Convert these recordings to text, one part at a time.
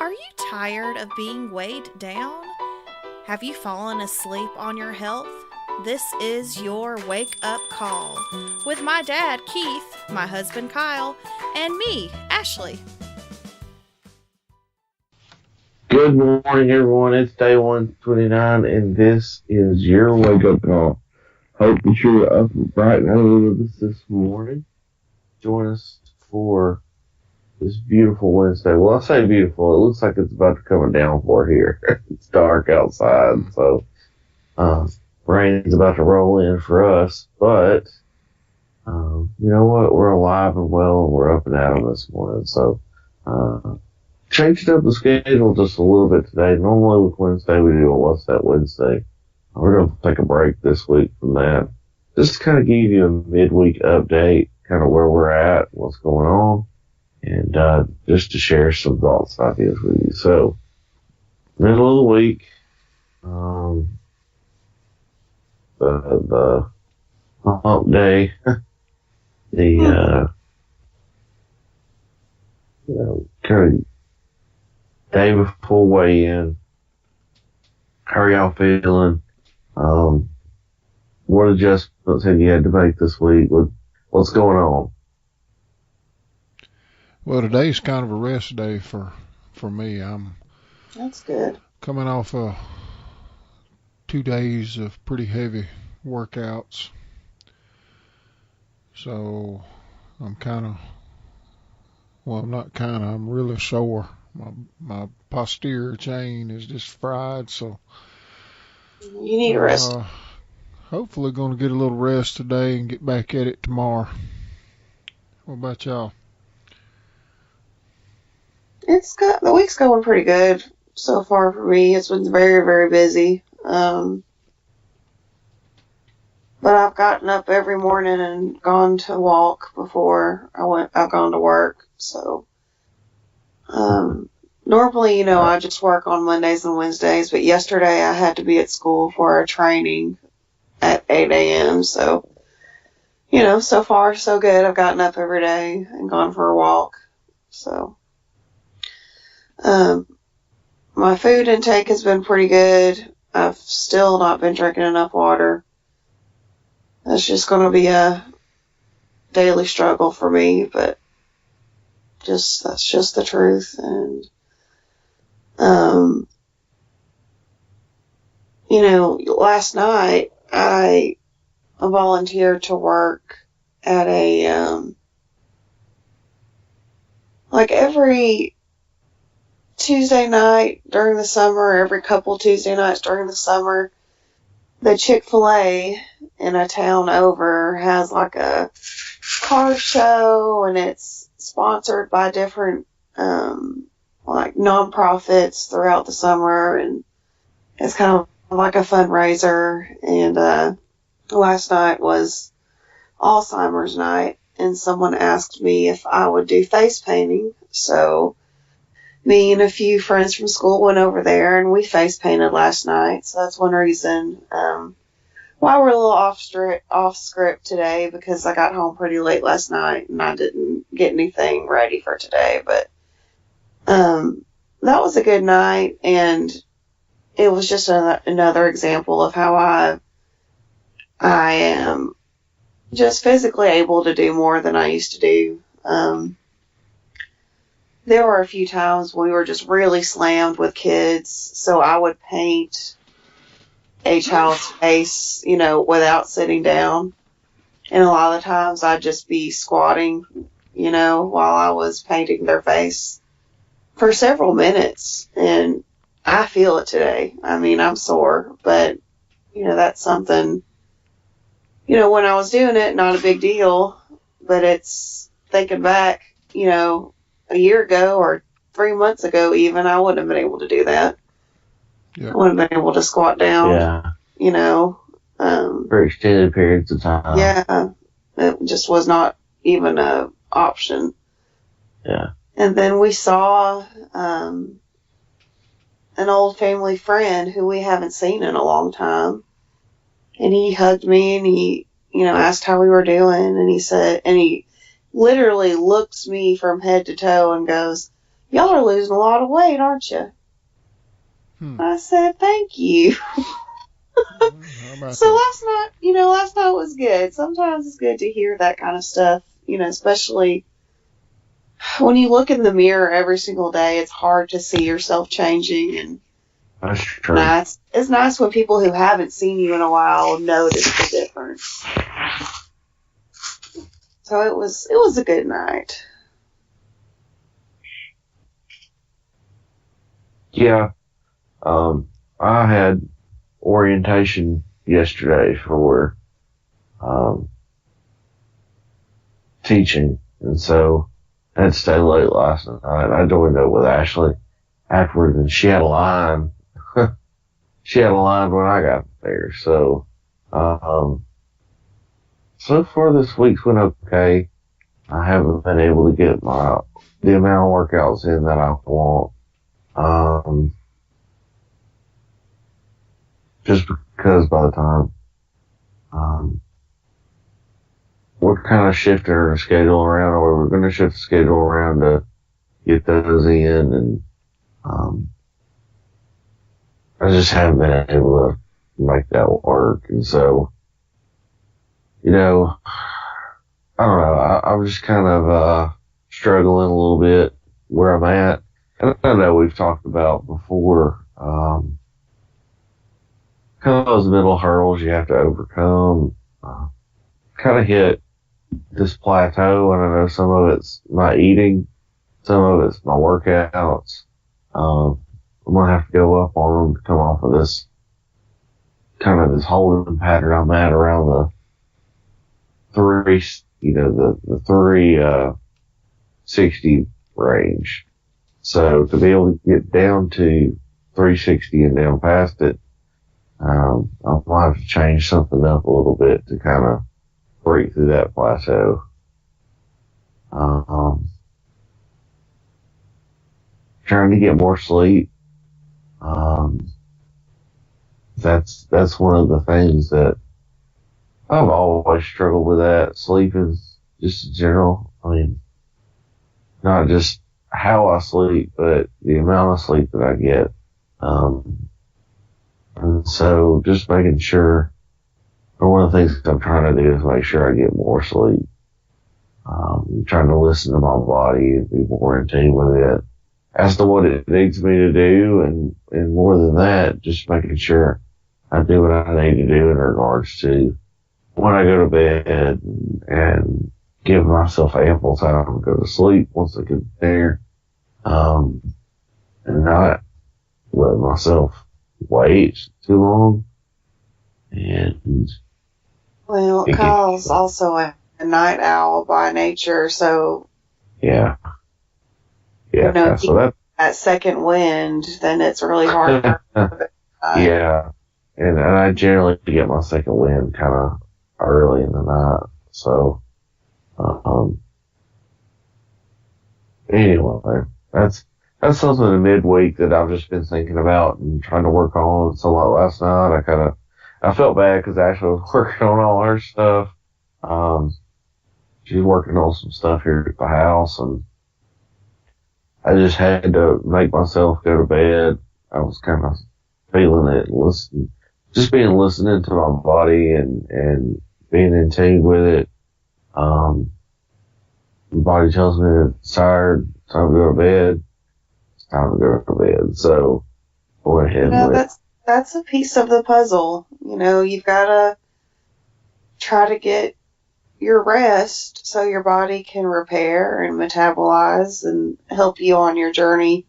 Are you tired of being weighed down? Have you fallen asleep on your health? This is your wake up call with my dad, Keith, my husband, Kyle, and me, Ashley. Good morning, everyone. It's day 129, and this is your wake up call. Hope that you're up bright and early with us this morning. Join us for this beautiful Wednesday. Well, I say beautiful. It looks like it's about to come down for here. It's dark outside, so rain's about to roll in for us. But you know what? We're alive and well, and we're up and at 'em this morning. So changed up the schedule just a little bit today. Normally with Wednesday we do a What's That Wednesday. We're going to take a break this week from that. Just to kind of give you a midweek update, kind of where we're at, what's going on, and just to share some thoughts and ideas with you. So, middle of the week, the hump day, the kind of day before weigh-in. How are y'all feeling? What adjustments have you had to make this week? What's going on? Well, today's kind of a rest day for me. That's good. Coming off 2 days of pretty heavy workouts. So I'm I'm really sore. My posterior chain is just fried, so You need rest. Hopefully going to get a little rest today and get back at it tomorrow. What about y'all? The week's going pretty good so far for me. It's been very, very busy. But I've gotten up every morning and gone to walk before I've gone to work. So, normally, I just work on Mondays and Wednesdays, but yesterday I had to be at school for a training at 8 a.m. So, so far so good. I've gotten up every day and gone for a walk. So, my food intake has been pretty good. I've still not been drinking enough water. That's just going to be a daily struggle for me, but that's just the truth. And, last night I volunteered to work at every Tuesday night during the summer, every couple Tuesday nights during the summer, the Chick-fil-A in a town over has like a car show, and it's sponsored by different nonprofits throughout the summer, and it's kind of like a fundraiser. And last night was Alzheimer's night, and someone asked me if I would do face painting. So me and a few friends from school went over there, and we face painted last night. So that's one reason why we're a little off script today, because I got home pretty late last night and I didn't get anything ready for today. But that was a good night, and it was just another example of how I am just physically able to do more than I used to do. There were a few times we were just really slammed with kids, so I would paint a child's face, without sitting down. And a lot of the times I'd just be squatting, while I was painting their face for several minutes. And I feel it today. I mean, I'm sore, but, that's something, when I was doing it, not a big deal. But it's thinking back, a year ago or 3 months ago even, I wouldn't have been able to do that. Yeah. I wouldn't have been able to squat down. Yeah. For extended periods of time. Yeah. It just was not even an option. Yeah. And then we saw an old family friend who we haven't seen in a long time. And he hugged me, and he, asked how we were doing. And he literally looked me from head to toe and goes, y'all are losing a lot of weight, aren't you? I said, thank you. How about So that? last night was good. Sometimes it's good to hear that kind of stuff, especially when you look in the mirror every single day. It's hard to see yourself changing, and That's true. it's nice when people who haven't seen you in a while notice the difference. So it was a good night. Yeah. I had orientation yesterday for teaching, and so I had to stay late last night. I joined up with Ashley afterwards, and she had a line. She had a line when I got there, so so far this week's went okay. I haven't been able to get the amount of workouts in that I want. Just because by the time we're kind of shifting our schedule around, or we're going to shift the schedule around to get those in, and I just haven't been able to make that work. And so, I don't know. I'm just kind of struggling a little bit where I'm at. And I know we've talked about before kind of those middle hurdles you have to overcome. Kind of hit this plateau, and I know some of it's my eating, some of it's my workouts. I'm gonna have to go up on them to come off of this this holding pattern I'm at around the the 360 range. So to be able to get down to 360 and down past it, I'll have to change something up a little bit to kind of break through that plateau. Trying to get more sleep. That's one of the things that I've always struggled with. That sleeping, just in general. I mean, not just how I sleep, but the amount of sleep that I get. And so just making sure, or one of the things I'm trying to do is make sure I get more sleep. Trying to listen to my body and be more in tune with it as to what it needs me to do, and more than that, just making sure I do what I need to do in regards to when I go to bed, and give myself ample time to go to sleep once I get there, and not let myself wait too long. And Well, Kyle's also a night owl by nature, so yeah, so that second wind, then it's really hard. Yeah, and I generally get my second wind kind of early in the night. So, anyway, that's something in midweek that I've just been thinking about and trying to work on. So, like last night, I felt bad because Ashley was working on all her stuff. She's working on some stuff here at the house, and I just had to make myself go to bed. I was kind of feeling it, listening to my body, and being in tune with it. The body tells me it's tired, time to go to bed. It's time to go to bed. So go ahead that's a piece of the puzzle. You've got to try to get your rest so your body can repair and metabolize and help you on your journey.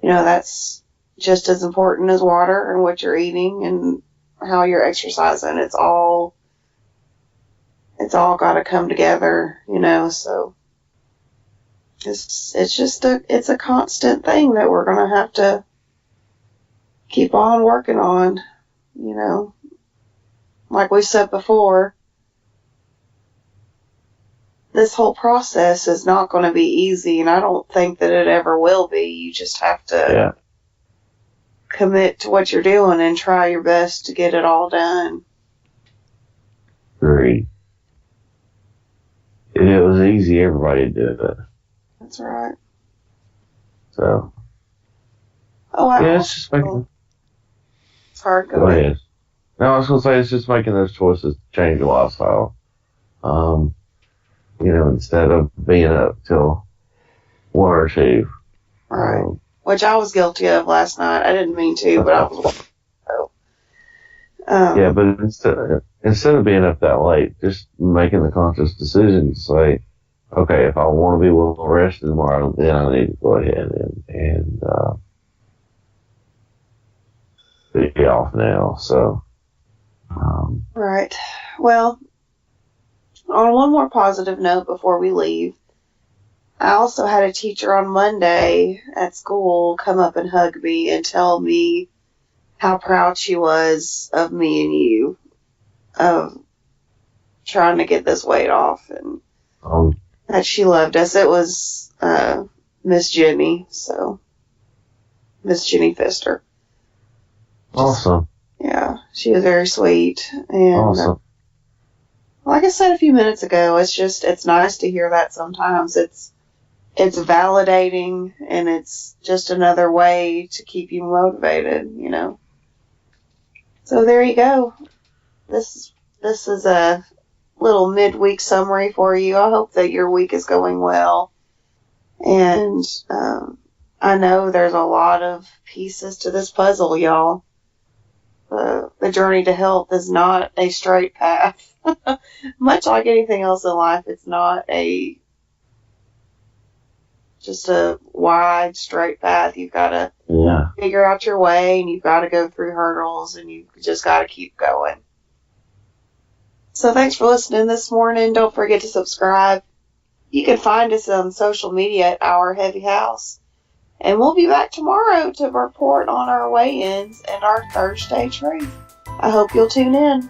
That's just as important as water and what you're eating and how you're exercising. It's all got to come together, so it's a constant thing that we're going to have to keep on working on, like we said before. This whole process is not going to be easy, and I don't think that it ever will be. You just have to commit to what you're doing and try your best to get it all done. Agreed. If it was easy, everybody did it. That's right. So, Oh, I yeah, it's just making. Sorry, Go ahead. No, I was gonna say it's just making those choices to change your lifestyle. Instead of being up till 1 or 2. Right. Which I was guilty of last night. I didn't mean to, but I was. Yeah, but instead of being up that late, just making the conscious decision to say, okay, if I want to be well rested tomorrow, then I need to go ahead and be off now. So, Right. Well, on one more positive note before we leave, I also had a teacher on Monday at school come up and hug me and tell me how proud she was of me and you, of trying to get this weight off, and that she loved us. It was Miss Jenny, so Miss Jenny Pfister. awesome. Yeah, she was very sweet. And Awesome. like I said a few minutes ago, it's nice to hear that sometimes. It's validating, and it's just another way to keep you motivated, So there you go. This is a little midweek summary for you. I hope that your week is going well. And I know there's a lot of pieces to this puzzle, y'all. The journey to health is not a straight path. Much like anything else in life, it's not just a wide, straight path. You've got to figure out your way, and you've got to go through hurdles, and you've just got to keep going. So thanks for listening this morning. Don't forget to subscribe. You can find us on social media at Our Heavy House. And we'll be back tomorrow to report on our weigh-ins and our Thursday treat. I hope you'll tune in.